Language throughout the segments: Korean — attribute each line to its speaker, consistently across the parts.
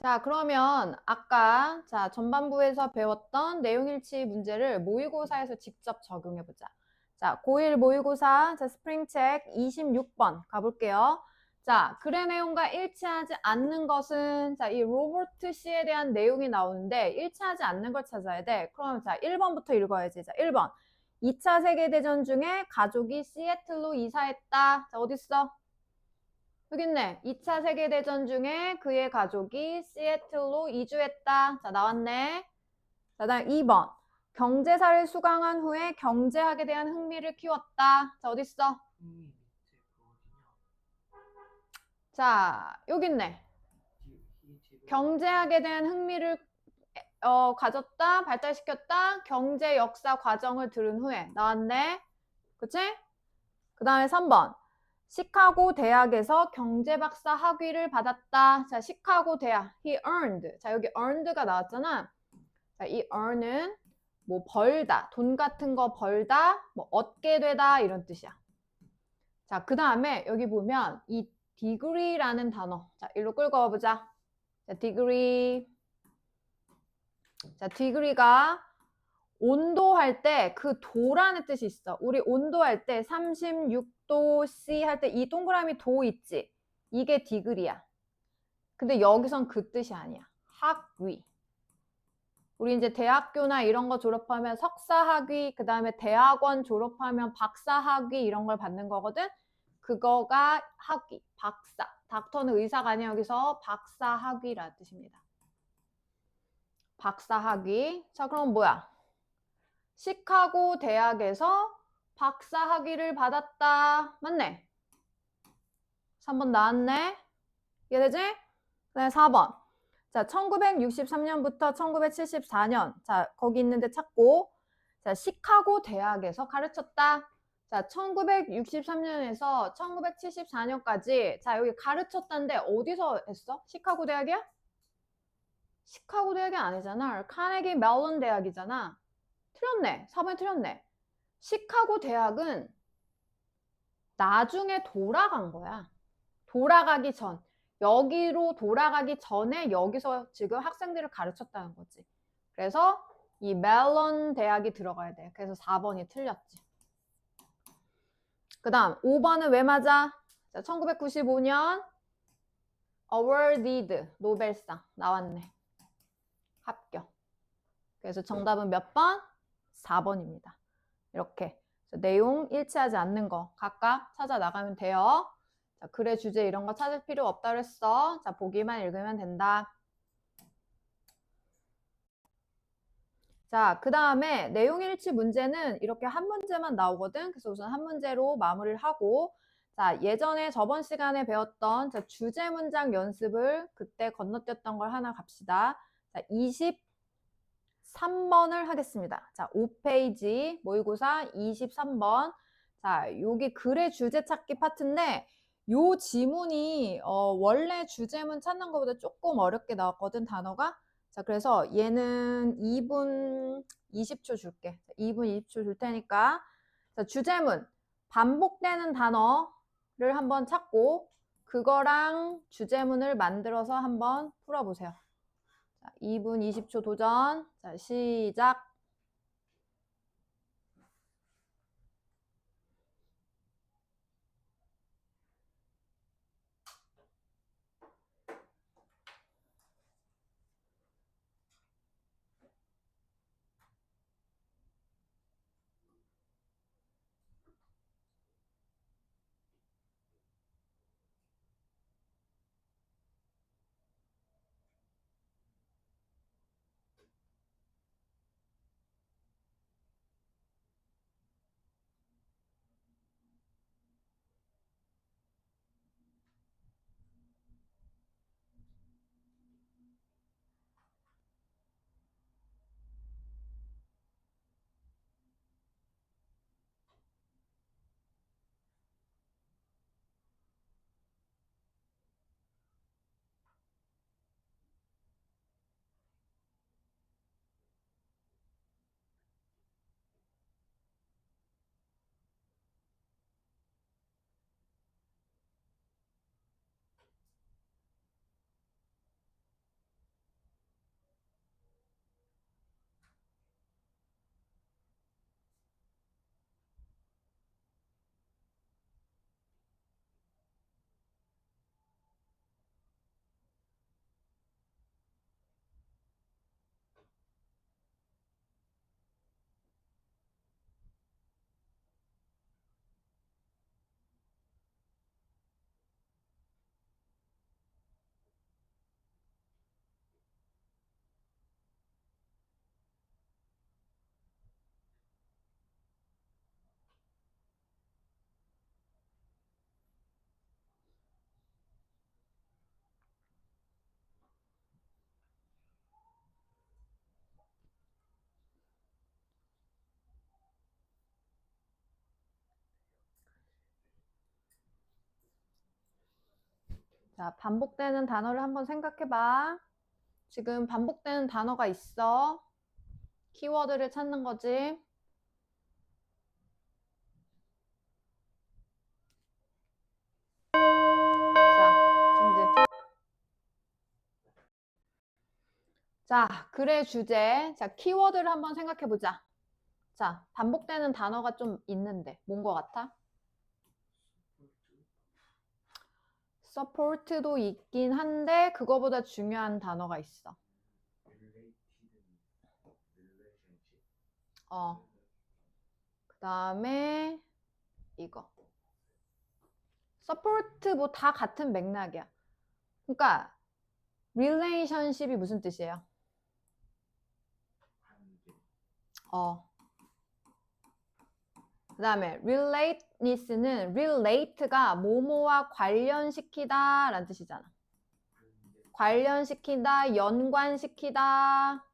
Speaker 1: 자, 그러면 아까 전반부에서 배웠던 내용일치 문제를 모의고사에서 직접 적용해 보자. 자, 고1 모의고사 스프링책 26번 가볼게요. 자, 글의 내용과 일치하지 않는 것은 이 로버트 씨에 대한 내용이 나오는데 일치하지 않는 걸 찾아야 돼. 그럼 1번부터 읽어야지. 자, 1번. 2차 세계대전 중에 가족이 시애틀로 이사했다. 자, 어딨어? 여기 있네. 2차 세계대전 중에 그의 가족이 시애틀로 이주했다. 자, 나왔네. 자, 다음 2번. 경제사를 수강한 후에 경제학에 대한 흥미를 키웠다. 자, 어딨어? 자, 여기 있네. 경제학에 대한 흥미를 가졌다, 발달시켰다, 경제 역사 과정을 들은 후에 나왔네. 그치? 그 다음에 3번. 시카고 대학에서 경제박사 학위를 받았다. 자, 시카고 대학. He earned. 자, 여기 earned가 나왔잖아. 자, 이 earn은 뭐 벌다, 돈 같은 거 벌다, 뭐 얻게 되다 이런 뜻이야. 자, 그 다음에 여기 보면 이 degree라는 단어. 자, 일로 끌고 와보자. 자, degree. 자, degree가 온도할 때 그 도라는 뜻이 있어. 우리 온도할 때 36도 C 할 때 이 동그라미 도 있지? 이게 디그리야. 근데 여기선 그 뜻이 아니야. 학위. 우리 이제 대학교나 이런 거 졸업하면 석사학위, 그 다음에 대학원 졸업하면 박사학위 이런 걸 받는 거거든? 그거가 학위, 박사. 닥터는 의사가 아니야. 여기서 박사학위라는 뜻입니다. 박사학위. 자, 그럼 뭐야? 시카고 대학에서 박사 학위를 받았다. 맞네. 3번 나왔네. 이해되지? 네, 4번. 자, 1963년부터 1974년. 자, 거기 있는데 찾고. 자, 시카고 대학에서 가르쳤다. 자, 1963년에서 1974년까지. 자, 여기 가르쳤다는데 어디서 했어? 시카고 대학이야? 시카고 대학이 아니잖아. 카네기 멜론 대학이잖아. 틀렸네. 4번이 틀렸네. 시카고 대학은 나중에 돌아간 거야. 돌아가기 전. 여기로 돌아가기 전에 여기서 지금 학생들을 가르쳤다는 거지. 그래서 이 멜론 대학이 들어가야 돼. 그래서 4번이 틀렸지. 그 다음 5번은 왜 맞아? 자, 1995년 awarded 노벨상 나왔네. 합격. 그래서 정답은 몇 번? 4번입니다. 이렇게 내용 일치하지 않는 거 각각 찾아 나가면 돼요. 자, 글의 주제 이런 거 찾을 필요 없다 그랬어. 자, 보기만 읽으면 된다. 자, 그 다음에 내용 일치 문제는 이렇게 한 문제만 나오거든. 그래서 우선 한 문제로 마무리를 하고, 자, 예전에 저번 시간에 배웠던 주제 문장 연습을 그때 건너뛰었던 걸 하나 갑시다. 자, 23번을 하겠습니다. 자, 5페이지 모의고사 23번. 자, 여기 글의 주제 찾기 파트인데 요 지문이 원래 주제문 찾는 것보다 조금 어렵게 나왔거든, 단어가. 자, 그래서 얘는 2분 20초 줄게. 2분 20초 줄 테니까. 자, 주제문. 반복되는 단어를 한번 찾고 그거랑 주제문을 만들어서 한번 풀어보세요. 자, 2분 20초 도전. 자, 시작. 자, 반복되는 단어를 한번 생각해봐. 지금 반복되는 단어가 있어. 키워드를 찾는 거지. 자, 글의 주제. 자, 키워드를 한번 생각해 보자. 자, 반복되는 단어가 좀 있는데, 뭔 거 같아? support도 있긴 한데, 그거보다 중요한 단어가 있어. 그 다음에, 이거. support 뭐 다 같은 맥락이야. 그러니까, relationship이 무슨 뜻이에요? 그 다음에 relateness는 relate가 뭐뭐와 관련시키다 라는 뜻이잖아. 관련시키다, 연관시키다.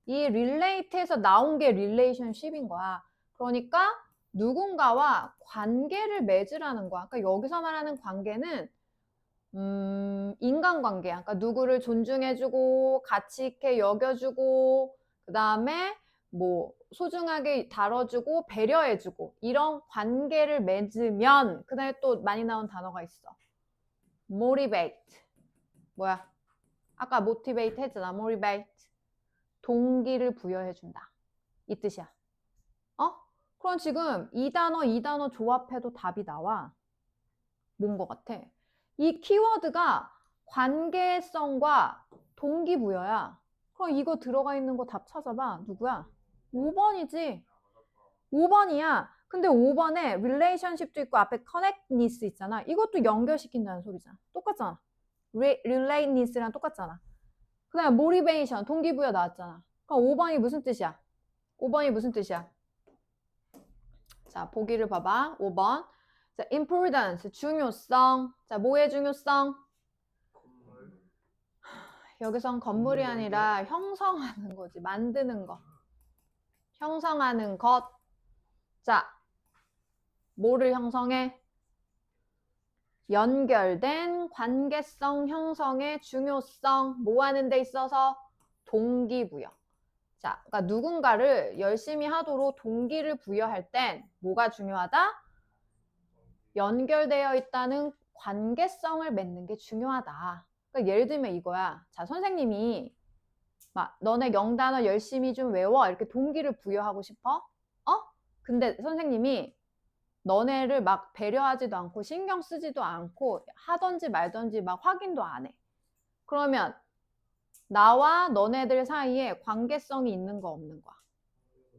Speaker 1: 이 relate에서 나온 게 relationship인 거야. 그러니까 누군가와 관계를 맺으라는 거야. 그러니까 여기서 말하는 관계는 인간관계야. 그러니까 누구를 존중해주고 가치 있게 여겨주고 그 다음에 뭐 소중하게 다뤄주고 배려해주고 이런 관계를 맺으면 그 다음에 또 많이 나온 단어가 있어. motivate. 뭐야? 아까 motivate 했잖아. motivate. 동기를 부여해준다. 이 뜻이야. 그럼 지금 이 단어 조합해도 답이 나와. 뭔 것 같아? 이 키워드가 관계성과 동기부여야. 그럼 이거 들어가 있는 거 답 찾아봐. 누구야? 5번이지. 5번이야. 근데 5번에 relationship도 있고 앞에 connectness 있잖아. 이것도 연결시킨다는 소리잖아. 똑같잖아. relatedness랑 똑같잖아. 그 다음에 motivation, 동기부여 나왔잖아. 그럼 5번이 무슨 뜻이야? 5번이 무슨 뜻이야? 자, 보기를 봐봐. 5번. 자, importance, 중요성. 자, 뭐의 중요성? 여기선 건물이 아니라 형성하는 거지. 만드는 거. 형성하는 것. 자, 뭐를 형성해? 연결된 관계성 형성의 중요성. 뭐 하는 데 있어서? 동기부여. 자, 그러니까 누군가를 열심히 하도록 동기를 부여할 땐 뭐가 중요하다? 연결되어 있다는 관계성을 맺는 게 중요하다. 그러니까 예를 들면 이거야. 자, 선생님이 막 너네 영단어 열심히 좀 외워 이렇게 동기를 부여하고 싶어? 근데 선생님이 너네를 막 배려하지도 않고 신경 쓰지도 않고 하던지 말던지 막 확인도 안 해. 그러면 나와 너네들 사이에 관계성이 있는 거 없는 거야?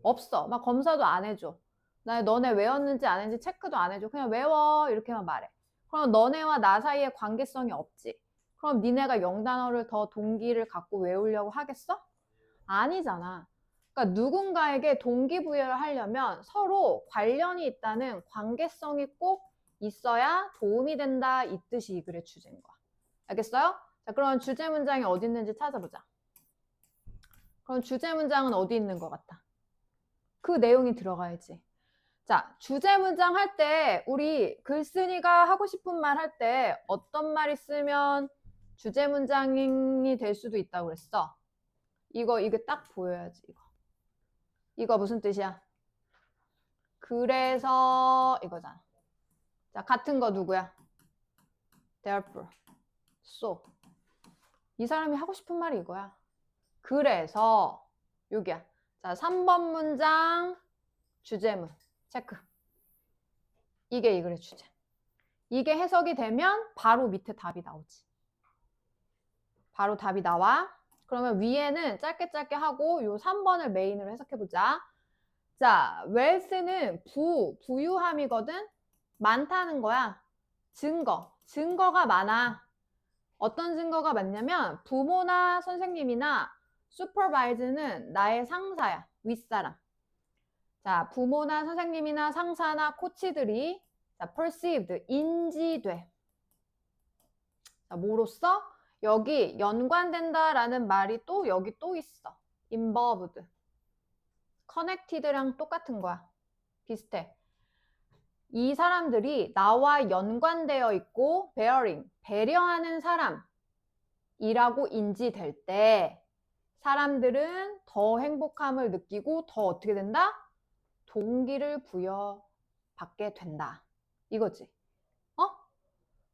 Speaker 1: 없어. 막 검사도 안 해줘. 나 너네 외웠는지 안 했는지 체크도 안 해줘. 그냥 외워 이렇게만 말해. 그럼 너네와 나 사이에 관계성이 없지. 그럼 니네가 영단어를 더 동기를 갖고 외우려고 하겠어? 아니잖아. 그러니까 누군가에게 동기부여를 하려면 서로 관련이 있다는 관계성이 꼭 있어야 도움이 된다. 이 뜻이 이 글의 주제인 거야. 알겠어요? 자, 그럼 주제 문장이 어디 있는지 찾아보자. 그럼 주제 문장은 어디 있는 것 같아? 그 내용이 들어가야지. 자, 주제 문장 할 때 우리 글쓴이가 하고 싶은 말 할 때 어떤 말 있으면 주제 문장이 될 수도 있다고 그랬어. 이게 딱 보여야지, 이거. 이거 무슨 뜻이야? 그래서 이거잖아. 자, 같은 거 누구야? Therefore, so. 이 사람이 하고 싶은 말이 이거야. 그래서 여기야. 자, 3번 문장 주제문 체크. 이게 이 글의 주제. 이게 해석이 되면 바로 밑에 답이 나오지. 바로 답이 나와. 그러면 위에는 짧게 짧게 하고 요 3번을 메인으로 해석해보자. 자, wealth는 부유함이거든? 많다는 거야. 증거가 많아. 어떤 증거가 많냐면 부모나 선생님이나 supervise는 나의 상사야. 윗사람. 자, 부모나 선생님이나 상사나 코치들이 자, perceived, 인지돼. 자, 뭐로써? 여기 연관된다라는 말이 또 여기 또 있어. involved. connected랑 똑같은 거야. 비슷해. 이 사람들이 나와 연관되어 있고 bearing, 배려하는 사람이라고 인지될 때 사람들은 더 행복함을 느끼고 더 어떻게 된다? 동기를 부여받게 된다. 이거지.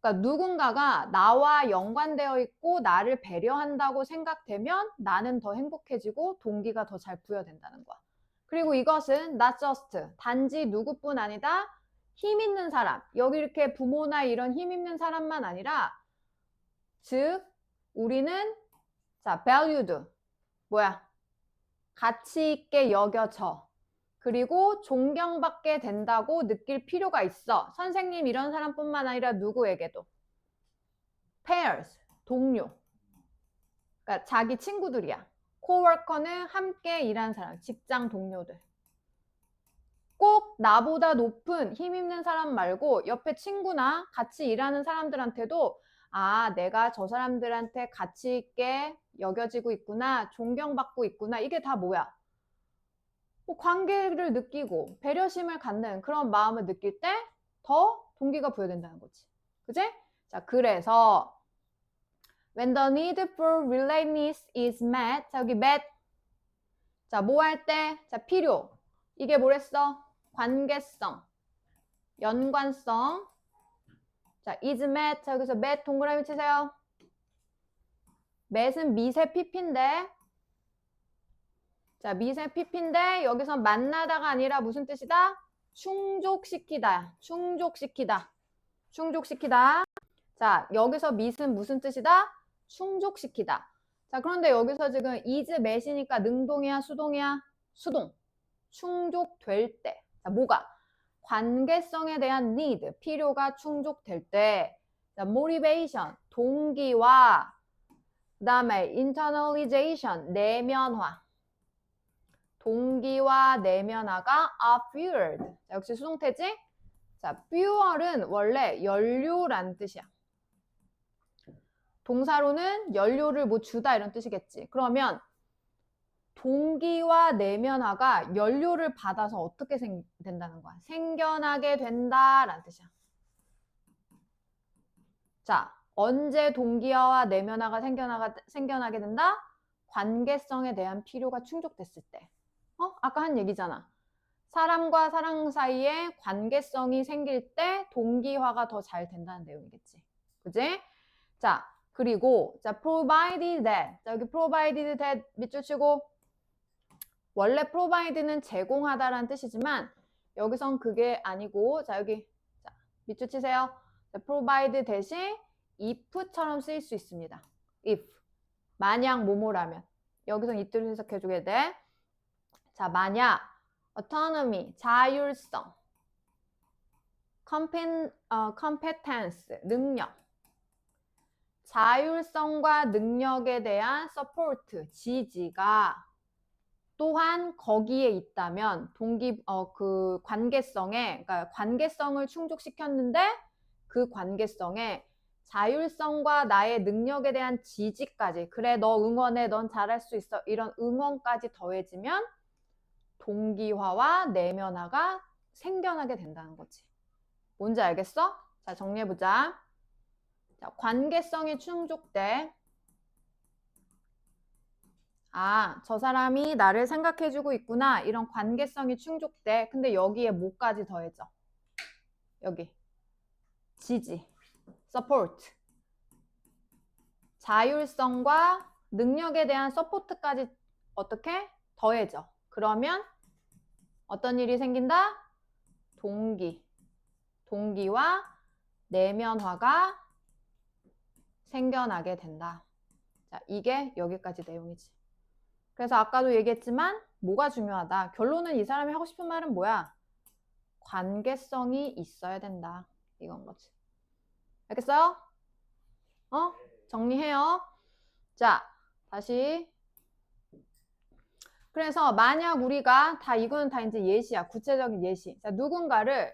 Speaker 1: 그러니까 누군가가 나와 연관되어 있고 나를 배려한다고 생각되면 나는 더 행복해지고 동기가 더 잘 부여된다는 거야. 그리고 이것은 not just, 단지 누구뿐 아니다. 힘 있는 사람, 여기 이렇게 부모나 이런 힘 있는 사람만 아니라 즉 우리는 자 valued, 뭐야? 가치 있게 여겨져. 그리고 존경받게 된다고 느낄 필요가 있어. 선생님 이런 사람뿐만 아니라 누구에게도. peers, 동료. 그러니까 자기 친구들이야. coworker는 함께 일하는 사람, 직장 동료들. 꼭 나보다 높은 힘 있는 사람 말고 옆에 친구나 같이 일하는 사람들한테도 아, 내가 저 사람들한테 가치 있게 여겨지고 있구나, 존경받고 있구나. 이게 다 뭐야? 뭐 관계를 느끼고 배려심을 갖는 그런 마음을 느낄 때 더 동기가 부여된다는 거지. 그지? 자, 그래서 when the need for relatedness is met, 자, 여기 met. 자, 뭐 할 때? 자, 필요. 이게 뭐랬어? 관계성, 연관성. 자, is met. 자, 여기서 met 동그라미 치세요. met은 미세 pp인데 자, 미세 pp인데 여기서 만나다가 아니라 무슨 뜻이다? 충족시키다. 충족시키다. 충족시키다. 자, 여기서 mit은 무슨 뜻이다? 충족시키다. 자, 그런데 여기서 지금 is met이니까 능동이야, 수동이야? 수동. 충족될 때. 자, 뭐가? 관계성에 대한 need, 필요가 충족될 때. 자, motivation, 동기와 그 다음에 internalization, 내면화. 동기와 내면화가 are fueled. 자, 역시 수동태지? 자, fuel은 원래 연료라는 뜻이야. 동사로는 연료를 뭐 주다 이런 뜻이겠지. 그러면 동기와 내면화가 연료를 받아서 어떻게 된다는 거야? 생겨나게 된다라는 뜻이야. 자, 언제 동기화와 내면화가 생겨나게 된다? 관계성에 대한 필요가 충족됐을 때. 아까 한 얘기잖아. 사람과 사람 사이에 관계성이 생길 때 동기화가 더 잘 된다는 내용이겠지. 그지? 자, 그리고 자, provided that. 자, 여기 provided that 밑줄 치고 원래 provide는 제공하다라는 뜻이지만 여기선 그게 아니고 자, 여기 자, 밑줄 치세요. 자, provide 대신 if처럼 쓰일 수 있습니다. if. 만약 뭐뭐라면. 여기선 이틀 해석해주게 돼. 자, 만약 autonomy, 자율성, competence, 능력, 자율성과 능력에 대한 support, 지지가 또한 거기에 있다면 그 관계성에, 그러니까 관계성을 충족시켰는데 그 관계성에 자율성과 나의 능력에 대한 지지까지, 그래 너 응원해, 넌 잘할 수 있어, 이런 응원까지 더해지면 동기화와 내면화가 생겨나게 된다는 거지. 뭔지 알겠어? 자, 정리해보자. 자, 관계성이 충족돼. 아, 저 사람이 나를 생각해주고 있구나. 이런 관계성이 충족돼. 근데 여기에 뭐까지 더해져? 여기. 지지. support. 자율성과 능력에 대한 서포트까지 어떻게? 더해져. 그러면 어떤 일이 생긴다? 동기와 내면화가 생겨나게 된다. 자, 이게 여기까지 내용이지. 그래서 아까도 얘기했지만 뭐가 중요하다. 결론은 이 사람이 하고 싶은 말은 뭐야? 관계성이 있어야 된다. 이건 거지. 알겠어요? 정리해요. 자, 다시. 그래서 만약 우리가 이거는 다 이제 예시야. 구체적인 예시. 자, 누군가를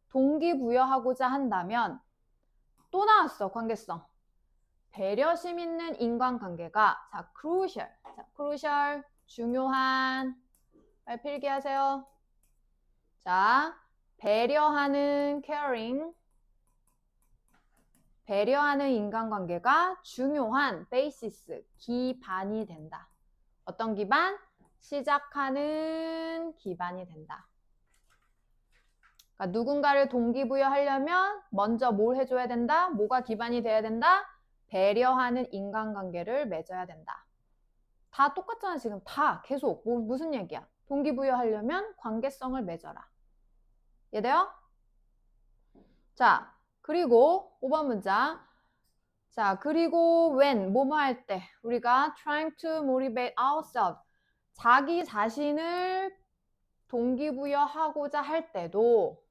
Speaker 1: 동기부여하고자 한다면 또 나왔어. 관계성. 배려심 있는 인간관계가 자, crucial. 자, crucial. 중요한. 빨리 필기하세요. 자, 배려하는 caring, 배려하는 인간관계가 중요한 basis, 기반이 된다. 어떤 기반? 시작하는 기반이 된다. 그러니까 누군가를 동기부여하려면 먼저 뭘 해줘야 된다? 뭐가 기반이 돼야 된다? 배려하는 인간관계를 맺어야 된다. 다 똑같잖아 지금. 다 계속 무슨 얘기야? 동기부여하려면 관계성을 맺어라. 이해돼요? 자, 그리고 5번 문장. 자, 그리고 when, 뭐뭐 할 때 우리가 trying to motivate ourselves, 자기 자신을 동기부여하고자 할 때에도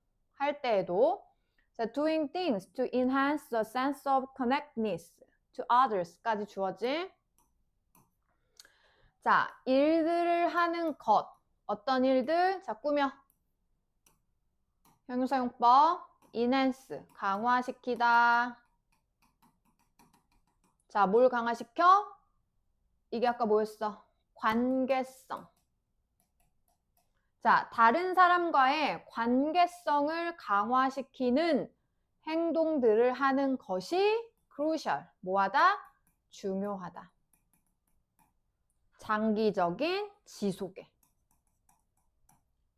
Speaker 1: 자, doing things to enhance the sense of connectedness to others까지 주어지. 자, 일들을 하는 것. 어떤 일들? 자, 꾸며. 형용사용법. enhance, 강화시키다. 자, 뭘 강화시켜? 이게 아까 뭐였어? 관계성. 자, 다른 사람과의 관계성을 강화시키는 행동들을 하는 것이 crucial, 뭐하다? 중요하다. 장기적인 지속에.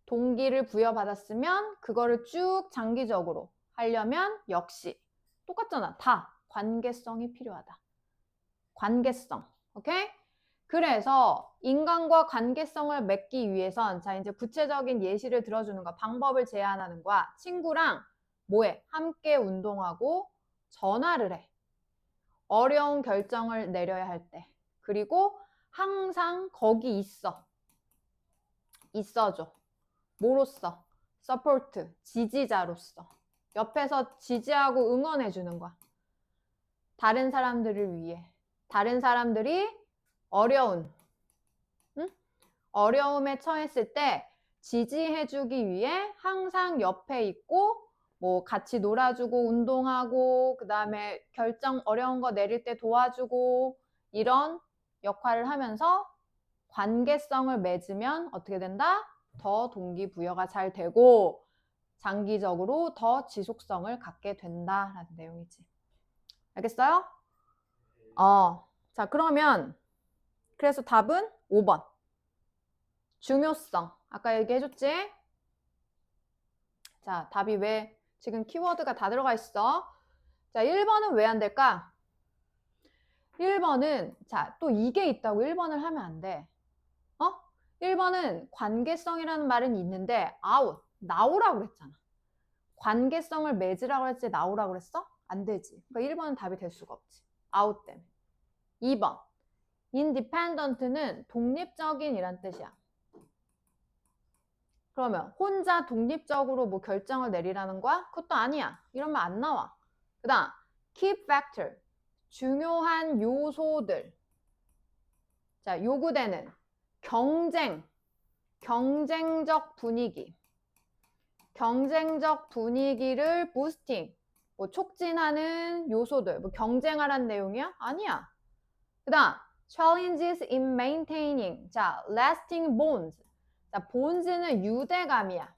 Speaker 1: 동기를 부여받았으면 그거를 쭉 장기적으로 하려면 역시 똑같잖아. 다 관계성이 필요하다. 관계성. 오케이? 그래서 인간과 관계성을 맺기 위해선 자 이제 구체적인 예시를 들어주는 거, 방법을 제안하는 거야. 친구랑 뭐해? 함께 운동하고 전화를 해. 어려운 결정을 내려야 할 때. 그리고 항상 거기 있어줘. 뭐로써? 서포트, 지지자로서. 옆에서 지지하고 응원해 주는 거야. 다른 사람들을 위해. 다른 사람들이 어려움에 처했을 때 지지해주기 위해 항상 옆에 있고 뭐 같이 놀아주고 운동하고 그 다음에 어려운 거 내릴 때 도와주고 이런 역할을 하면서 관계성을 맺으면 어떻게 된다? 더 동기부여가 잘 되고 장기적으로 더 지속성을 갖게 된다라는 내용이지. 알겠어요? 자, 그러면 그래서 답은 5번. 중요성. 아까 얘기해줬지? 자, 답이 왜 지금 키워드가 다 들어가 있어? 자, 1번은 왜 안 될까? 1번은 자, 또 이게 있다고 1번을 하면 안 돼. 1번은 관계성이라는 말은 있는데 나오라고 그랬잖아. 관계성을 맺으라고 했지 나오라고 그랬어? 안 되지. 그러니까 1번은 답이 될 수가 없지. 아웃 때문에. 2번. independent는 독립적인 이란 뜻이야. 그러면 혼자 독립적으로 뭐 결정을 내리라는 거야? 그것도 아니야. 이런 말 안 나와. 그 다음 key factor, 중요한 요소들. 자, 요구되는 경쟁적 분위기. 경쟁적 분위기를 부스팅, 뭐 촉진하는 요소들. 뭐 경쟁하라는 내용이야? 아니야. 그 다음 challenges in maintaining. 자, lasting bonds. 자, bonds는 유대감이야.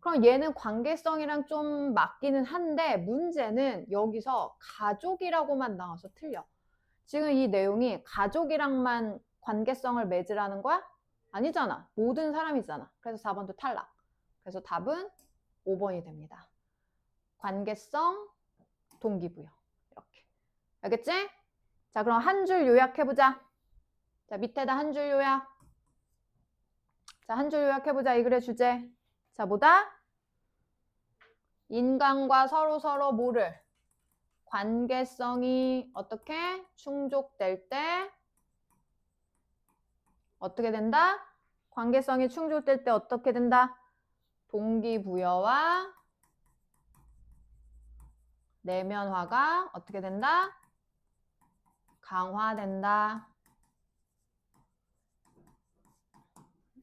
Speaker 1: 그럼 얘는 관계성이랑 좀 맞기는 한데 문제는 여기서 가족이라고만 나와서 틀려. 지금 이 내용이 가족이랑만 관계성을 맺으라는 거야? 아니잖아. 모든 사람이잖아. 그래서 4번도 탈락. 그래서 답은 5번이 됩니다. 관계성, 동기부여. 이렇게. 알겠지? 자, 그럼 한 줄 요약해보자. 자, 밑에다 한 줄 요약. 자, 한 줄 요약해보자. 이 글의 주제. 자, 뭐다? 인간과 서로 뭐를? 관계성이 어떻게 충족될 때 어떻게 된다? 관계성이 충족될 때 어떻게 된다? 동기부여와 내면화가 어떻게 된다? 강화된다.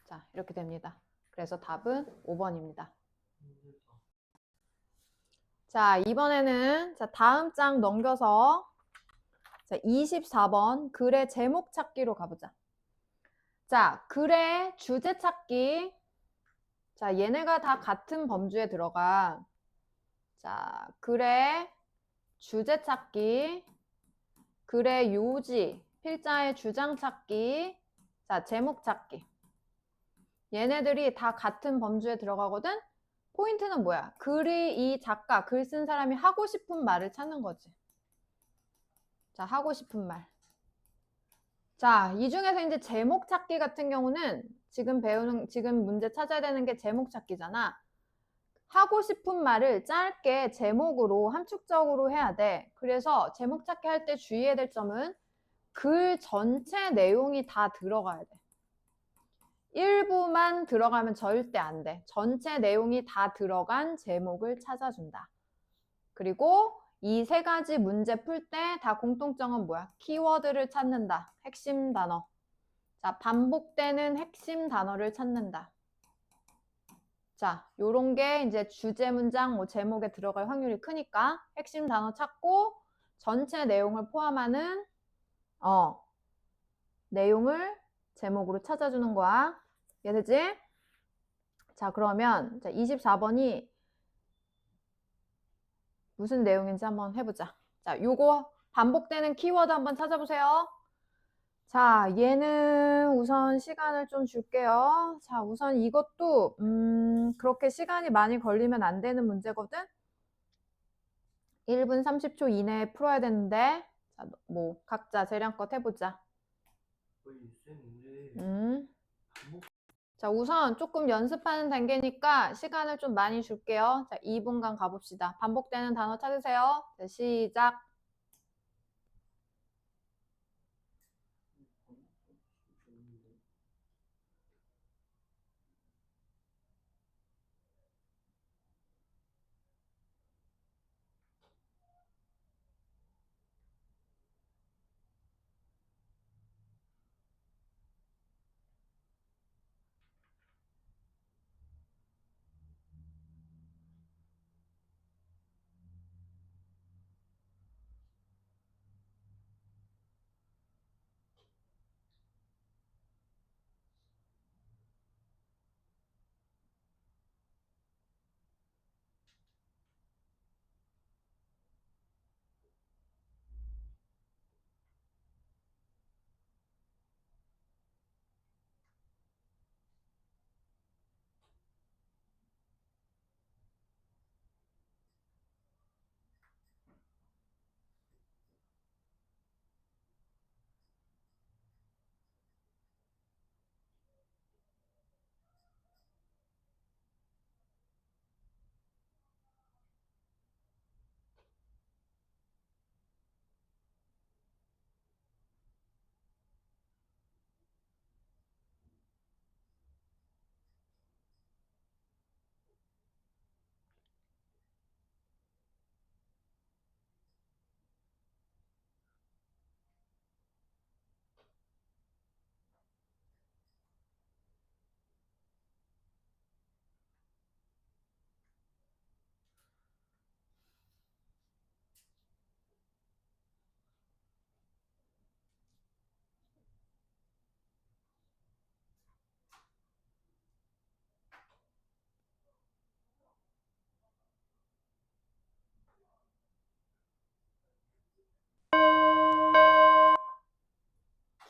Speaker 1: 자, 이렇게 됩니다. 그래서 답은 5번입니다. 자, 이번에는 자, 다음 장 넘겨서 자, 24번 글의 제목 찾기로 가보자. 자, 글의 주제 찾기. 자, 얘네가 다 같은 범주에 들어가. 자, 글의 주제 찾기, 글의 요지, 필자의 주장 찾기, 자, 제목 찾기. 얘네들이 다 같은 범주에 들어가거든? 포인트는 뭐야? 글이 이 작가, 글 쓴 사람이 하고 싶은 말을 찾는 거지. 자, 하고 싶은 말. 자, 이 중에서 이제 제목 찾기 같은 경우는 지금 문제 찾아야 되는 게 제목 찾기잖아. 하고 싶은 말을 짧게 제목으로 함축적으로 해야 돼. 그래서 제목 찾기 할 때 주의해야 될 점은 글 전체 내용이 다 들어가야 돼. 일부만 들어가면 절대 안 돼. 전체 내용이 다 들어간 제목을 찾아준다. 그리고 이 세 가지 문제 풀 때 다 공통점은 뭐야? 키워드를 찾는다. 핵심 단어. 자, 반복되는 핵심 단어를 찾는다. 자, 요런 게 이제 주제 문장, 뭐 제목에 들어갈 확률이 크니까 핵심 단어 찾고 전체 내용을 포함하는 내용을 제목으로 찾아주는 거야. 이해되지? 자, 그러면 자, 24번이 무슨 내용인지 한번 해보자. 자, 요거 반복되는 키워드 한번 찾아보세요. 자, 얘는 우선 시간을 좀 줄게요. 자, 우선 이것도 그렇게 시간이 많이 걸리면 안 되는 문제거든. 1분 30초 이내에 풀어야 되는데, 자, 뭐 각자 재량껏 해보자. 자, 우선 조금 연습하는 단계니까 시간을 좀 많이 줄게요. 자, 2분간 가봅시다. 반복되는 단어 찾으세요. 자, 시작.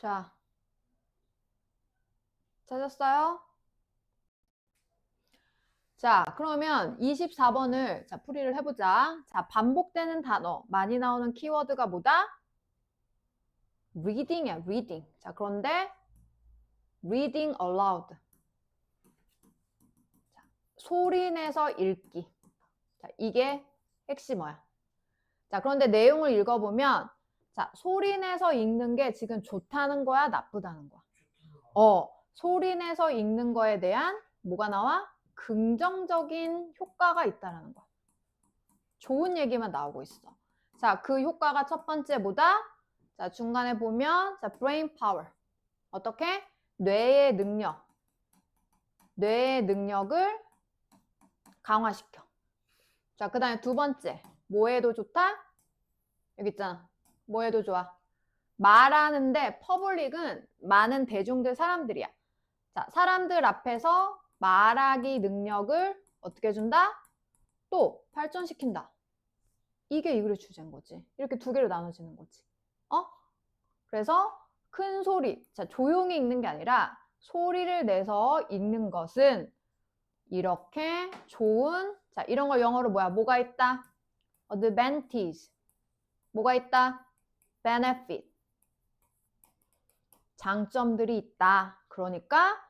Speaker 1: 자, 찾았어요? 자, 그러면 24번을 자, 풀이를 해보자. 자, 반복되는 단어, 많이 나오는 키워드가 뭐다? reading이야, reading. 자, 그런데 reading aloud. 자, 소리 내서 읽기. 자, 이게 핵심어야. 자, 그런데 내용을 읽어보면 자, 소리 내서 읽는 게 지금 좋다는 거야, 나쁘다는 거야? 소리 내서 읽는 거에 대한 뭐가 나와? 긍정적인 효과가 있다라는 거야. 좋은 얘기만 나오고 있어. 자, 그 효과가 첫 번째 뭐다? 자, 중간에 보면 자, brain power. 어떻게? 뇌의 능력. 뇌의 능력을 강화시켜. 자, 그 다음에 두 번째. 뭐에도 좋다? 여기 있잖아. 뭐에도 좋아? 말하는데 퍼블릭은 많은 대중들 사람들이야. 자, 사람들 앞에서 말하기 능력을 어떻게 해준다? 또 발전시킨다. 이게 이 글의 주제인 거지. 이렇게 두 개로 나눠지는 거지. 그래서 큰 소리, 자, 조용히 읽는 게 아니라 소리를 내서 읽는 것은 이렇게 좋은, 자, 이런 걸 영어로 뭐가 있다? advantage. 뭐가 있다? benefit. 장점들이 있다. 그러니까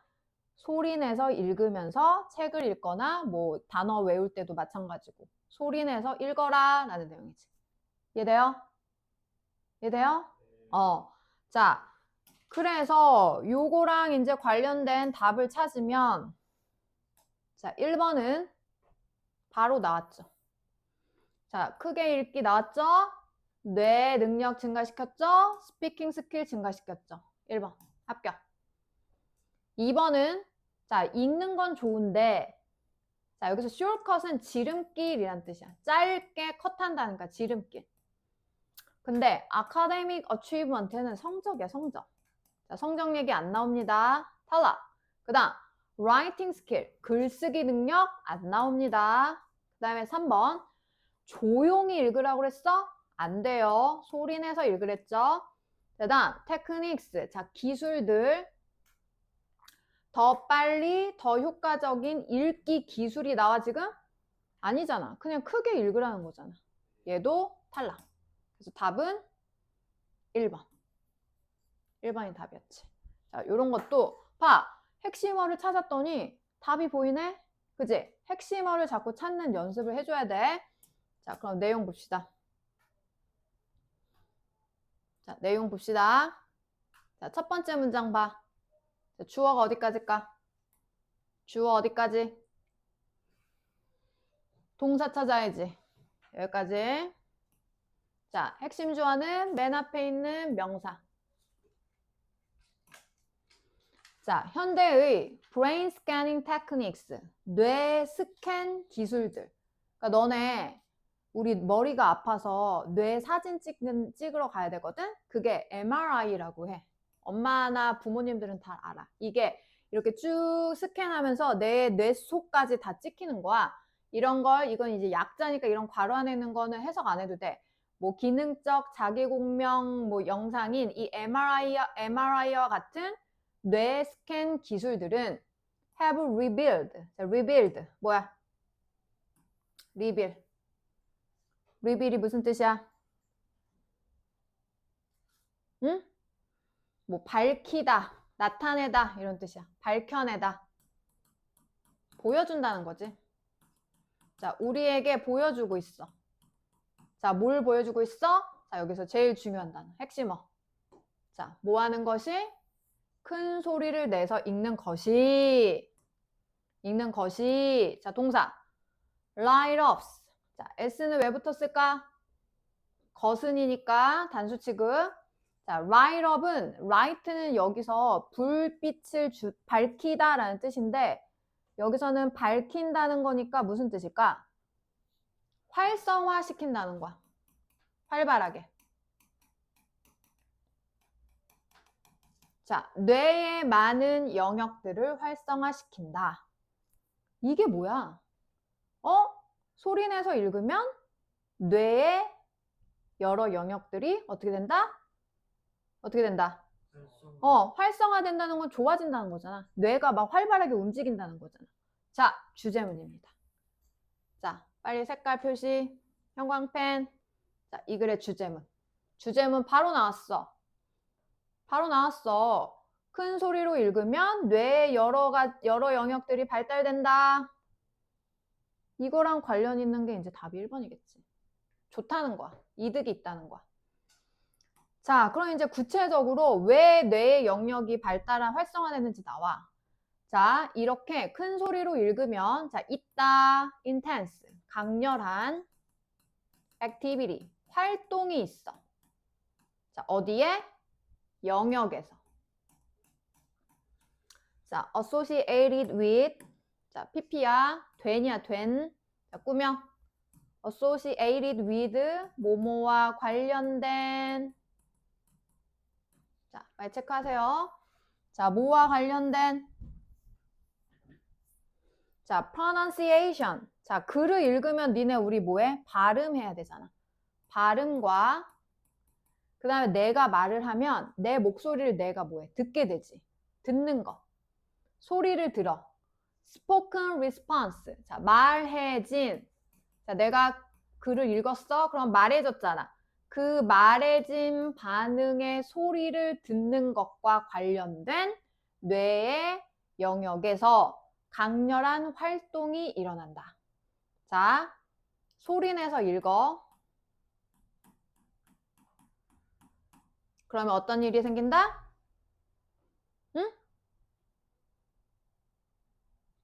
Speaker 1: 소리 내서 읽으면서 책을 읽거나 뭐 단어 외울 때도 마찬가지고 소리 내서 읽어라 라는 내용이지. 이해돼요? 이해돼요? 자, 그래서 요거랑 이제 관련된 답을 찾으면 자, 1번은 바로 나왔죠. 자, 크게 읽기 나왔죠? 뇌 능력 증가시켰죠? 스피킹 스킬 증가시켰죠? 1번 합격. 2번은 자, 읽는 건 좋은데 자, 여기서 shortcut은 지름길이란 뜻이야. 짧게 컷한다니까 지름길. 근데 academic achievement는 성적이야, 성적. 자, 성적 얘기 안 나옵니다. 탈락. 그 다음 writing skill, 글쓰기 능력 안 나옵니다. 그 다음에 3번 조용히 읽으라고 그랬어? 안 돼요. 소리 내서 읽으랬죠. 그 다음 techniques, 자, 기술들. 더 빨리, 더 효과적인 읽기 기술이 나와 지금? 아니잖아. 그냥 크게 읽으라는 거잖아. 얘도 탈락. 그래서 답은 1번. 1번이 답이었지. 자, 요런 것도 봐. 핵심어를 찾았더니 답이 보이네? 그지? 핵심어를 자꾸 찾는 연습을 해줘야 돼. 자, 그럼 내용 봅시다. 자, 내용 봅시다. 자, 첫 번째 문장 봐. 자, 주어가 어디까지일까? 주어 어디까지? 동사 찾아야지. 여기까지. 자, 핵심 주어는 맨 앞에 있는 명사. 자, 현대의 brain scanning techniques, 뇌 스캔 기술들. 그러니까 너네 우리 머리가 아파서 뇌 사진 찍으러 가야 되거든? 그게 MRI라고 해. 엄마나 부모님들은 다 알아. 이게 이렇게 쭉 스캔하면서 내 뇌 속까지 다 찍히는 거야. 이런 걸, 이건 이제 약자니까 이런 괄호 안에 있는 거는 해석 안 해도 돼. 뭐 기능적 자기공명 뭐 영상인 이 MRI와 같은 뇌 스캔 기술들은 have revealed. 자, revealed. 뭐야? reveal. reveal이 무슨 뜻이야? 응? 뭐 밝히다, 나타내다 이런 뜻이야. 밝혀내다. 보여준다는 거지. 자, 우리에게 보여주고 있어. 자, 뭘 보여주고 있어? 자, 여기서 제일 중요한 단어. 핵심어. 자, 뭐 하는 것이? 큰 소리를 내서 읽는 것이. 읽는 것이. 자, 동사. write-ups. 자, s는 왜 붙었을까? 거슨이니까 단수 취급. 자, write-up은 write는 여기서 불빛을 밝히다 라는 뜻인데 여기서는 밝힌다는 거니까 무슨 뜻일까? 활성화시킨다는 거야. 활발하게. 자, 뇌의 많은 영역들을 활성화시킨다. 이게 뭐야? 소리 내서 읽으면 뇌의 여러 영역들이 어떻게 된다? 어떻게 된다? 활성화된다는 건 좋아진다는 거잖아. 뇌가 막 활발하게 움직인다는 거잖아. 자, 주제문입니다. 자, 빨리 색깔 표시, 형광펜. 자, 이 글의 주제문. 주제문 바로 나왔어. 바로 나왔어. 큰 소리로 읽으면 뇌의 여러 영역들이 발달된다. 이거랑 관련 있는 게 이제 답이 1번이겠지. 좋다는 거야. 이득이 있다는 거야. 자, 그럼 이제 구체적으로 왜 뇌의 영역이 활성화되는지 나와. 자, 이렇게 큰 소리로 읽으면 자, 있다, intense, 강렬한 activity, 활동이 있어. 자, 어디에? 영역에서. 자, associated with, 자, pp야, 된이야, 된. 자, 꾸며. associated with, 뭐뭐와 관련된. 자, 빨리 체크하세요. 자, 뭐와 관련된? 자, pronunciation. 자, 글을 읽으면 니네 우리 뭐해? 발음해야 되잖아. 발음과 그 다음에 내가 말을 하면 내 목소리를 내가 뭐해? 듣게 되지. 듣는 거. 소리를 들어. spoken response. 자, 말해진. 자, 내가 글을 읽었어? 그럼 말해졌잖아. 그 말해진 반응의 소리를 듣는 것과 관련된 뇌의 영역에서 강렬한 활동이 일어난다. 자, 소리 내서 읽어. 그러면 어떤 일이 생긴다? 응?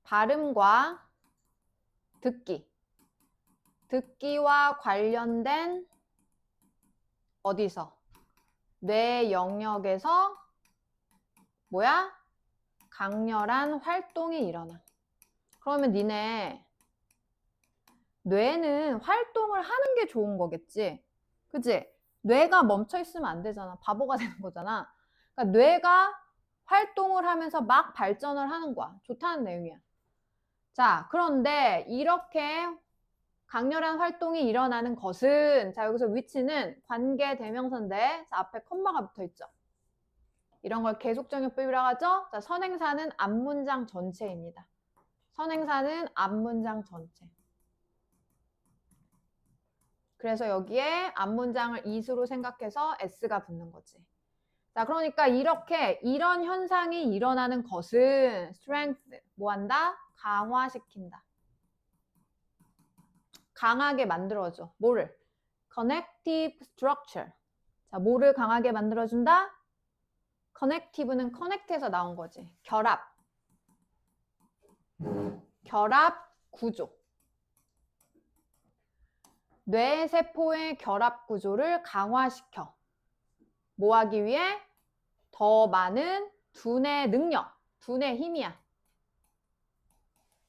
Speaker 1: 발음과 듣기. 듣기와 관련된 어디서? 뇌 영역에서 뭐야? 강렬한 활동이 일어나. 그러면 니네 뇌는 활동을 하는 게 좋은 거겠지? 그치? 뇌가 멈춰 있으면 안 되잖아. 바보가 되는 거잖아. 그러니까 뇌가 활동을 하면서 막 발전을 하는 거야. 좋다는 내용이야. 자, 그런데 이렇게 강렬한 활동이 일어나는 것은, 자, 여기서 위치는 관계 대명사인데, 자, 앞에 콤마가 붙어 있죠. 이런 걸 계속적용법이라고 하죠. 자, 선행사는 앞문장 전체입니다. 선행사는 앞문장 전체. 그래서 여기에 앞문장을 is로 생각해서 s가 붙는 거지. 자, 그러니까 이렇게 이런 현상이 일어나는 것은 strength, 뭐 한다? 강화시킨다. 강하게 만들어줘. 뭐를? connective structure. 자, 뭐를 강하게 만들어준다? connective는 connect에서 나온 거지. 결합. 결합 구조. 뇌세포의 결합 구조를 강화시켜. 뭐 하기 위해? 더 많은 두뇌 능력, 두뇌 힘이야.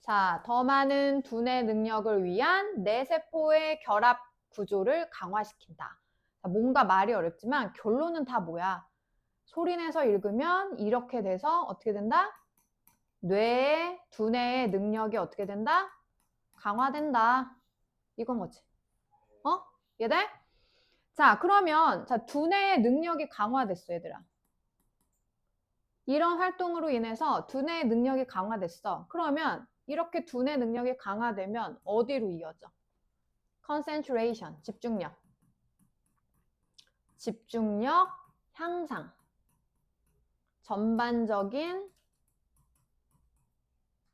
Speaker 1: 자, 더 많은 두뇌 능력을 위한 뇌세포의 결합 구조를 강화시킨다. 자, 뭔가 말이 어렵지만 결론은 다 뭐야? 소리내서 읽으면 이렇게 돼서 어떻게 된다? 뇌의 두뇌의 능력이 어떻게 된다? 강화된다. 이건 거지. 어? 이해돼? 자, 그러면 자, 두뇌의 능력이 강화됐어, 얘들아. 이런 활동으로 인해서 두뇌의 능력이 강화됐어. 그러면 이렇게 두뇌 능력이 강화되면 어디로 이어져? concentration, 집중력. 집중력 향상. 전반적인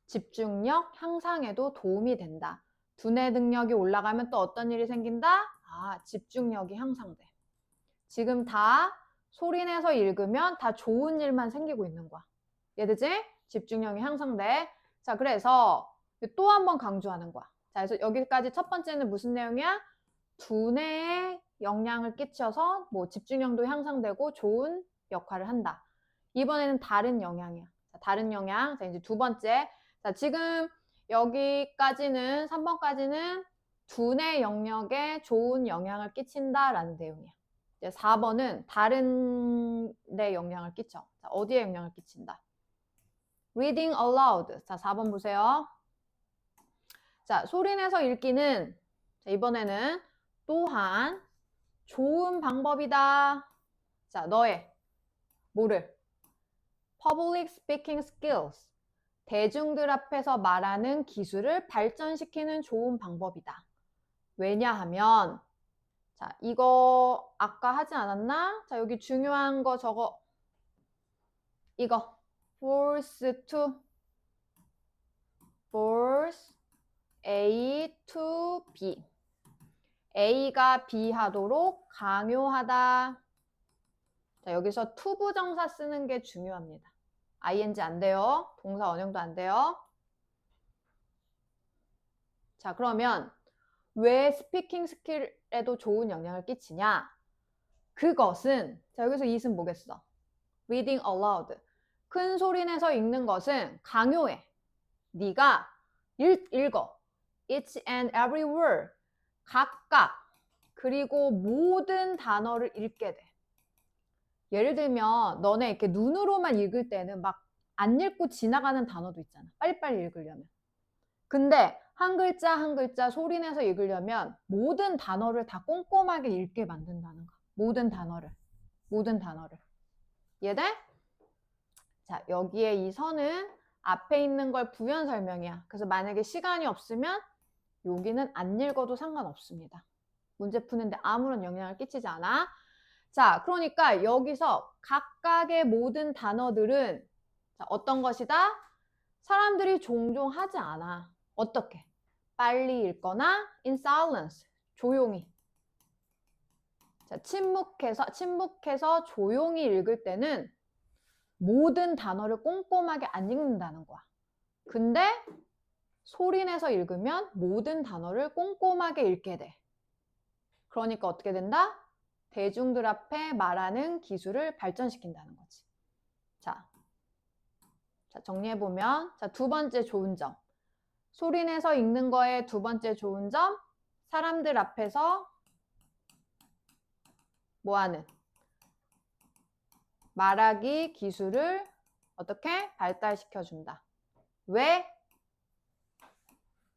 Speaker 1: 집중력 향상에도 도움이 된다. 두뇌 능력이 올라가면 또 어떤 일이 생긴다? 아, 집중력이 향상돼. 지금 다 소리내서 읽으면 다 좋은 일만 생기고 있는 거야. 이해되지? 집중력이 향상돼. 자, 그래서 또 한 번 강조하는 거야. 자, 그래서 여기까지 첫 번째는 무슨 내용이야? 두뇌에 영향을 끼쳐서 뭐 집중력도 향상되고 좋은 역할을 한다. 이번에는 다른 영향이야. 자, 다른 영향. 자, 이제 두 번째. 자, 지금 여기까지는 3번까지는 두뇌 영역에 좋은 영향을 끼친다라는 내용이야. 이제 4번은 다른 데 영향을 끼쳐. 자, 어디에 영향을 끼친다? reading aloud. 자, 4번 보세요. 자, 소리내서 읽기는 자, 이번에는 또한 좋은 방법이다. 자, 너의 뭐를? public speaking skills. 대중들 앞에서 말하는 기술을 발전시키는 좋은 방법이다. 왜냐하면 자, 이거 아까 하지 않았나? 자, 여기 중요한 거 저거 이거 force A to B. A가 B 하도록 강요하다. 자, 여기서 to 부정사 쓰는 게 중요합니다. ing 안 돼요. 동사 원형도 안 돼요. 자, 그러면 왜 스피킹 스킬에도 좋은 영향을 끼치냐? 그것은 자, 여기서 이은 뭐겠어? reading aloud. 큰 소리 내서 읽는 것은 강요해. 네가 읽어. Each and every word. 각각 그리고 모든 단어를 읽게 돼. 예를 들면 너네 이렇게 눈으로만 읽을 때는 막 안 읽고 지나가는 단어도 있잖아. 빨리빨리 읽으려면. 근데 한 글자 한 글자 소리내서 읽으려면 모든 단어를 다 꼼꼼하게 읽게 만든다는 거. 모든 단어를. 이해돼? 자, 여기에 이 선은 앞에 있는 걸 부연 설명이야. 그래서 만약에 시간이 없으면 여기는 안 읽어도 상관없습니다. 문제 푸는데 아무런 영향을 끼치지 않아. 자, 그러니까 여기서 각각의 모든 단어들은 자, 어떤 것이다? 사람들이 종종 하지 않아. 어떻게? 빨리 읽거나 in silence, 조용히. 자, 침묵해서 조용히 읽을 때는 모든 단어를 꼼꼼하게 안 읽는다는 거야. 근데 소리내서 읽으면 모든 단어를 꼼꼼하게 읽게 돼. 그러니까 어떻게 된다? 대중들 앞에 말하는 기술을 발전시킨다는 거지. 자, 정리해보면 자, 두 번째 좋은 점. 소리내서 읽는 거의 두 번째 좋은 점. 사람들 앞에서 뭐하는? 말하기 기술을 어떻게? 발달시켜준다. 왜?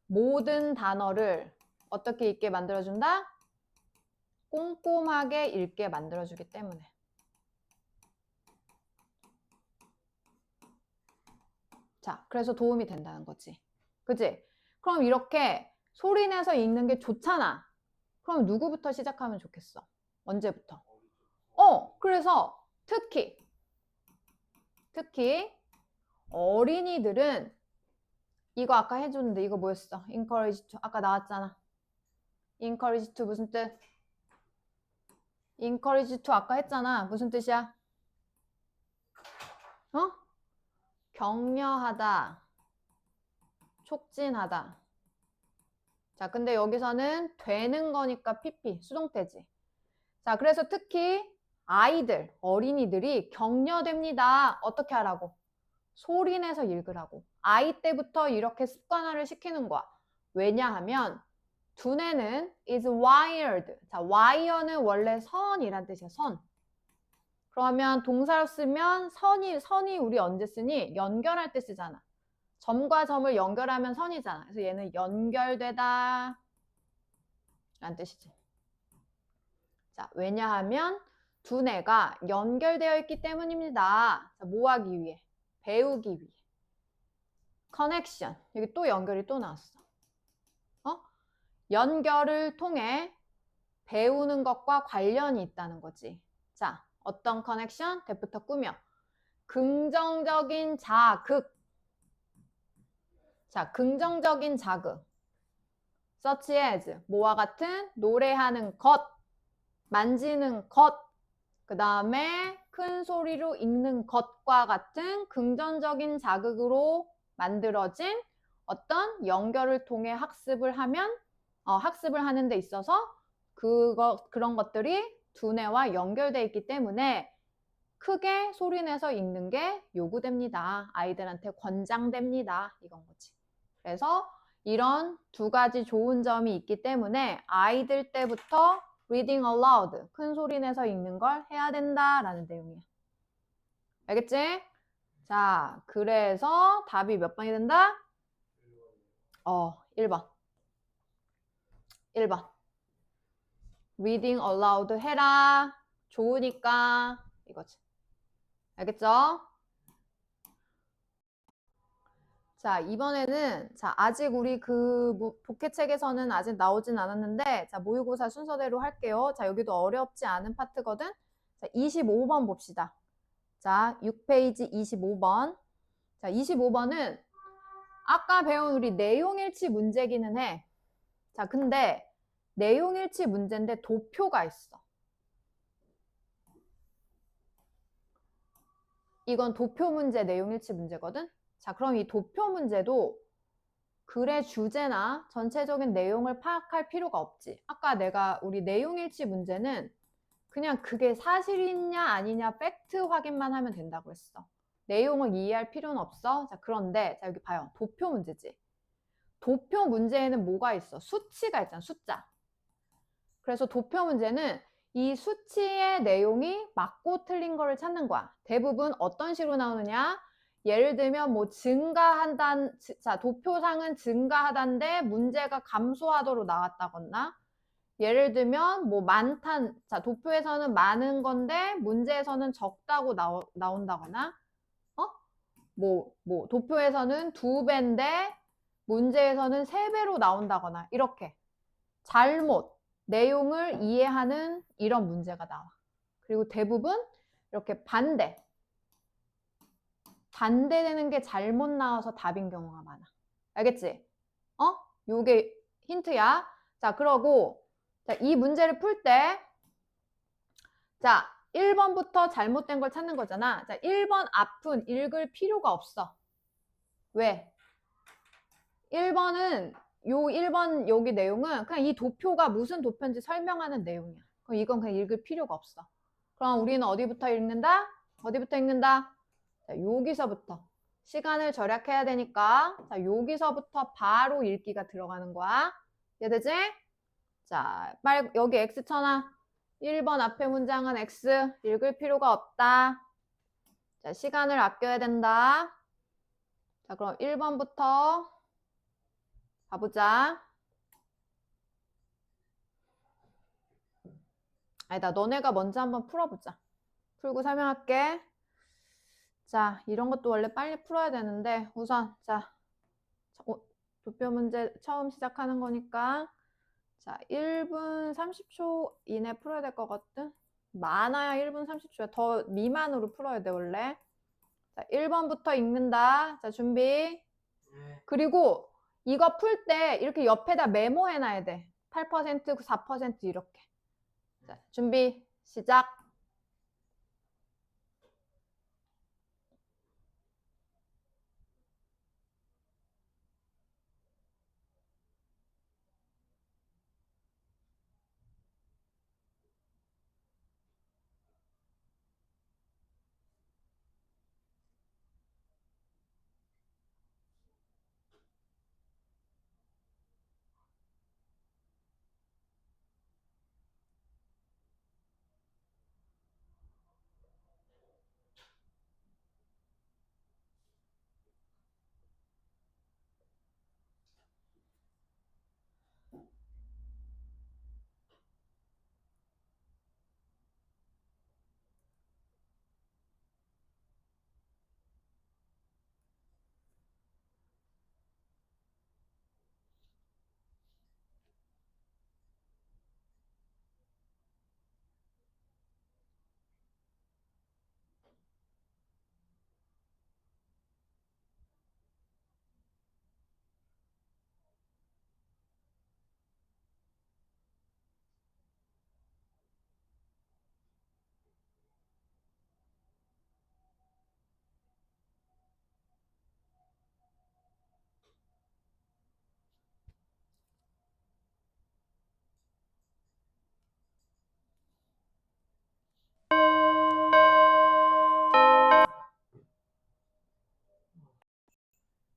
Speaker 1: 모든 단어를 어떻게 읽게 만들어준다? 꼼꼼하게 읽게 만들어주기 때문에. 자, 그래서 도움이 된다는 거지. 그치? 그럼 이렇게 소리내서 읽는 게 좋잖아. 그럼 누구부터 시작하면 좋겠어? 언제부터? 그래서 특히 어린이들은 이거 아까 해줬는데 이거 뭐였어? encourage to. 아까 나왔잖아. encourage to 무슨 뜻? encourage to 아까 했잖아. 무슨 뜻이야? 격려하다, 촉진하다. 자, 근데 여기서는 되는 거니까 PP, 수동태지. 자, 그래서 특히 아이들, 어린이들이 격려됩니다. 어떻게 하라고? 소리내서 읽으라고. 아이 때부터 이렇게 습관화를 시키는 거야. 왜냐하면 두뇌는 is wired. 자, wire는 원래 선이란 뜻이야. 선. 그러면 동사로 쓰면 선이 우리 언제 쓰니? 연결할 때 쓰잖아. 점과 점을 연결하면 선이잖아. 그래서 얘는 연결되다 라는 뜻이지. 자, 왜냐하면 두뇌가 연결되어 있기 때문입니다. 자, 뭐 하기 위해? 배우기 위해. 커넥션. 여기 또 연결이 또 나왔어. 연결을 통해 배우는 것과 관련이 있다는 거지. 자, 어떤 커넥션? 대부터 꾸며. 긍정적인 자극. 자, 긍정적인 자극. such as 뭐와 같은 노래하는 것, 만지는 것, 그 다음에 큰 소리로 읽는 것과 같은 긍정적인 자극으로 만들어진 어떤 연결을 통해 학습을 하면 학습을 하는 데 있어서 그런 것들이 두뇌와 연결되어 있기 때문에 크게 소리내서 읽는 게 요구됩니다. 아이들한테 권장됩니다. 이건 거지. 그래서 이런 두 가지 좋은 점이 있기 때문에 아이들 때부터 reading aloud, 큰 소리 내서 읽는 걸 해야 된다라는 내용이야. 알겠지? 자, 그래서 답이 몇 번이 된다? 1번. 1번. reading aloud 해라. 좋으니까 이거지. 알겠죠? 자, 이번에는 자, 아직 우리 그 독해책에서는 아직 나오진 않았는데 자, 모의고사 순서대로 할게요. 자, 여기도 어렵지 않은 파트거든. 자, 25번 봅시다. 자, 6페이지 25번. 자, 25번은 아까 배운 우리 내용일치 문제기는 해. 자, 근데 내용일치 문제인데 도표가 있어. 이건 도표 문제, 내용일치 문제거든. 자, 그럼 이 도표 문제도 글의 주제나 전체적인 내용을 파악할 필요가 없지. 아까 우리 내용일치 문제는 그냥 그게 사실이냐 아니냐 팩트 확인만 하면 된다고 했어. 내용을 이해할 필요는 없어. 자, 그런데 자, 여기 봐요. 도표 문제지. 도표 문제에는 뭐가 있어? 수치가 있잖아. 숫자. 그래서 도표 문제는 이 수치의 내용이 맞고 틀린 거를 찾는 거야. 대부분 어떤 식으로 나오느냐? 예를 들면 뭐 증가한다는, 자, 도표상은 증가하다인데 문제가 감소하도록 나왔다거나, 예를 들면 뭐 많단, 자, 도표에서는 많은 건데 문제에서는 적다고 나온다거나, 도표에서는 2배인데 문제에서는 3배로 나온다거나, 이렇게 잘못 내용을 이해하는 이런 문제가 나와. 그리고 대부분 이렇게 반대되는 게 잘못 나와서 답인 경우가 많아. 알겠지? 요게 힌트야. 자, 그러고 자, 이 문제를 풀 때 자, 1번부터 잘못된 걸 찾는 거잖아. 자, 1번 앞은 읽을 필요가 없어. 왜? 1번은 1번 여기 내용은 그냥 이 도표가 무슨 도표인지 설명하는 내용이야. 그럼 이건 그냥 읽을 필요가 없어. 그럼 우리는 어디부터 읽는다? 어디부터 읽는다? 자, 여기서부터. 시간을 절약해야 되니까 자, 여기서부터 바로 읽기가 들어가는 거야. 이해되지? 자, 여기 X 쳐놔. 1번 앞에 문장은 X. 읽을 필요가 없다. 자, 시간을 아껴야 된다. 자, 그럼 1번부터 가보자. 아니다, 너네가 먼저 한번 풀어보자. 풀고 설명할게. 자, 이런 것도 원래 빨리 풀어야 되는데 우선 자, 도표 문제 처음 시작하는 거니까 자, 1분 30초 이내 풀어야 될 것 같든? 많아야 1분 30초야. 더 미만으로 풀어야 돼, 원래. 자, 1번부터 읽는다. 자, 준비. 그리고 이거 풀 때 이렇게 옆에다 메모해놔야 돼. 8%, 4% 이렇게. 자, 준비, 시작.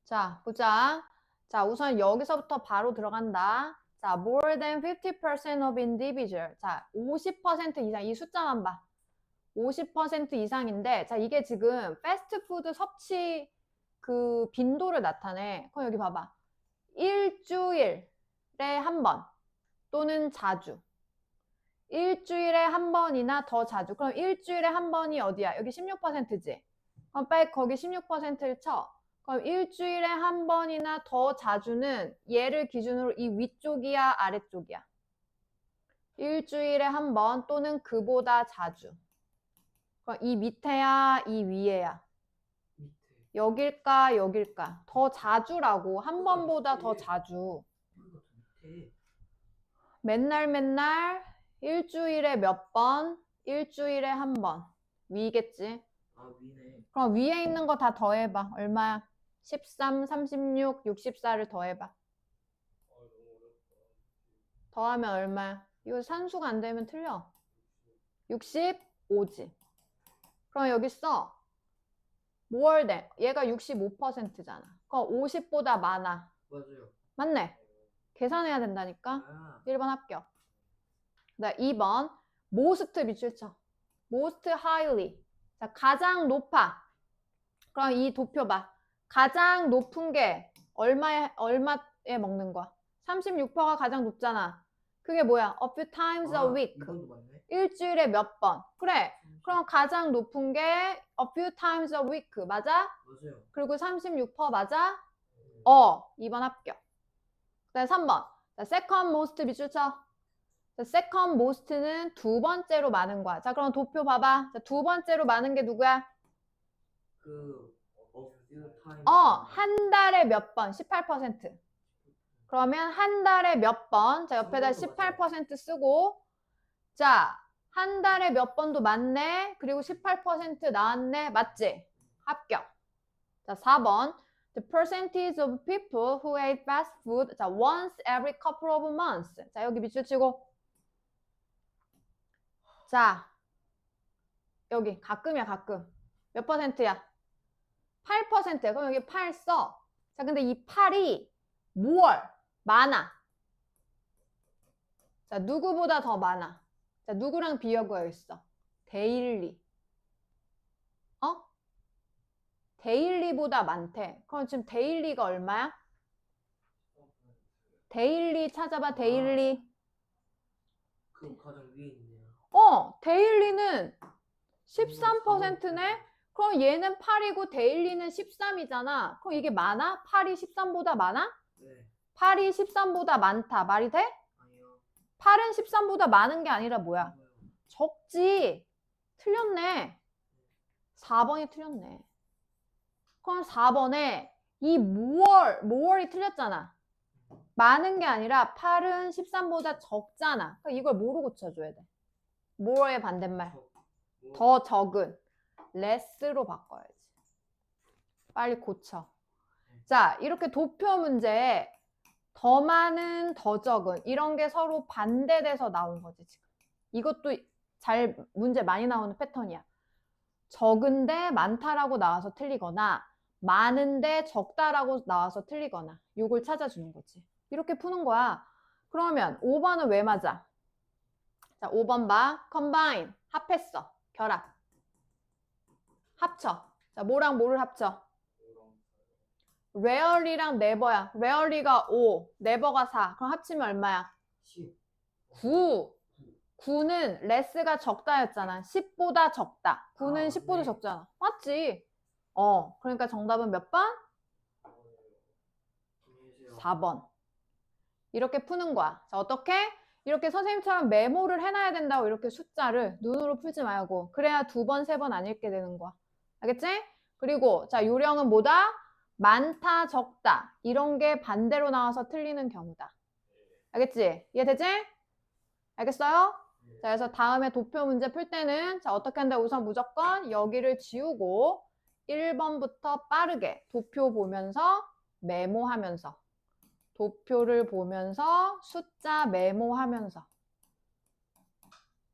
Speaker 1: 자, 보자. 자, 우선 여기서부터 바로 들어간다. 자, more than 50% of individual. 자, 50% 이상. 이 숫자만 봐. 50% 이상인데, 자, 이게 지금 패스트푸드 섭취 그 빈도를 나타내. 그럼 여기 봐봐. 일주일에 한 번 또는 자주. 일주일에 한 번이나 더 자주. 그럼 일주일에 한 번이 어디야? 여기 16%지? 그럼 빨리 거기 16%를 쳐. 그럼 일주일에 한 번이나 더 자주는 얘를 기준으로 이 위쪽이야, 아래쪽이야? 일주일에 한 번 또는 그보다 자주. 그럼 이 밑에야, 이 위에야? 여길까, 여길까? 더 자주라고. 한 번보다 더 자주. 맨날 일주일에 몇 번? 일주일에 한 번. 위겠지?
Speaker 2: 위네.
Speaker 1: 그럼 위에 있는 거 다 더해봐. 얼마야? 13, 36, 64를 더해봐. 더하면 얼마야? 이거 산수가 안 되면 틀려. 65지. 그럼 여기 써. more than. 얘가 65%잖아. 그럼 50보다 많아.
Speaker 2: 맞아요.
Speaker 1: 맞네. 계산해야 된다니까. 1번 합격. 나 2번. most 밑줄 쳐. most highly. 자, 가장 높아. 그럼 이 도표 봐. 가장 높은 게 얼마에 먹는 거야? 36%가 가장 높잖아. 그게 뭐야? A few times a week.
Speaker 2: 이번도 맞네.
Speaker 1: 일주일에 몇 번. 그래. 그럼 가장 높은 게 a few times a week. 맞아?
Speaker 2: 맞아요.
Speaker 1: 그리고 36% 맞아? 2번 합격. 그다음 3번. 자, second most 밑줄 쳐. 자, second most는 두 번째로 많은 거야. 자, 그럼 도표 봐봐. 자, 두 번째로 많은 게 누구야?
Speaker 2: a few times.
Speaker 1: 한 달에 몇 번? 18%. 그러면 한 달에 몇 번? 자, 옆에다 18% 쓰고, 자, 한 달에 몇 번도 맞네? 그리고 18% 나왔네? 맞지? 합격. 자, 4번. The percentage of people who ate fast food, 자, once every couple of months. 자, 여기 밑줄 치고. 자, 여기 가끔이야, 가끔. 몇 퍼센트야? 8%야. 그럼 여기 8 써. 자, 근데 이 8이 more, 많아. 자, 누구보다 더 많아. 자, 누구랑 비교하겠어? 데일리. 데일리보다 많대. 그럼 지금 데일리가 얼마야? 데일리 찾아봐, 데일리.
Speaker 2: 그 가장 위에 있네요.
Speaker 1: 데일리는 13%네? 그럼 얘는 8이고 데일리는 13이잖아. 그럼 이게 많아? 8이 13보다 많아?
Speaker 2: 네.
Speaker 1: 8이 13보다 많다. 말이 돼?
Speaker 2: 아니요.
Speaker 1: 8은 13보다 많은 게 아니라 뭐야? 적지. 틀렸네. 4번이 틀렸네. 그럼 4번에 이 more이 틀렸잖아. 많은 게 아니라 8은 13보다 적잖아. 그러니까 이걸 뭐로 고쳐줘야 돼? more의 반대말. 더 적은. less로 바꿔야지. 빨리 고쳐. 자, 이렇게 도표 문제에 더 많은, 더 적은 이런 게 서로 반대돼서 나온 거지 지금. 이것도 잘 문제 많이 나오는 패턴이야. 적은데 많다라고 나와서 틀리거나 많은데 적다라고 나와서 틀리거나 이걸 찾아주는 거지. 이렇게 푸는 거야. 그러면 5번은 왜 맞아? 자, 5번 봐. combine. 합했어. 결합. 합쳐. 자, 뭐랑 뭐를 합쳐? rarely랑 never야. rarely가 5, never가 4. 그럼 합치면 얼마야?
Speaker 2: 10.
Speaker 1: 9. 9는 less가 적다였잖아. 10보다 적다. 9는 10보다
Speaker 2: 네.
Speaker 1: 적잖아. 맞지? 그러니까 정답은 몇 번? 4번. 이렇게 푸는 거야. 자, 어떻게? 이렇게 선생님처럼 메모를 해놔야 된다고 이렇게 숫자를 눈으로 풀지 말고. 그래야 2번, 3번 안 읽게 되는 거야. 알겠지? 그리고 자, 요령은 뭐다? 많다, 적다. 이런 게 반대로 나와서 틀리는 경우다. 알겠지? 이해되지? 알겠어요? 자, 그래서 다음에 도표 문제 풀 때는 자, 어떻게 한다? 우선 무조건 여기를 지우고 1번부터 빠르게 도표 보면서 메모하면서 도표를 보면서 숫자 메모하면서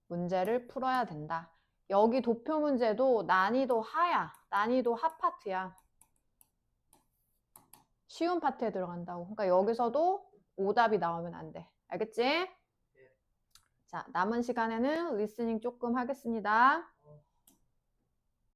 Speaker 1: 문제를 풀어야 된다. 여기 도표 문제도 난이도 하야. 난이도 하 파트야. 쉬운 파트에 들어간다고. 그러니까 여기서도 오답이 나오면 안 돼. 알겠지? 자, 남은 시간에는 리스닝 조금 하겠습니다.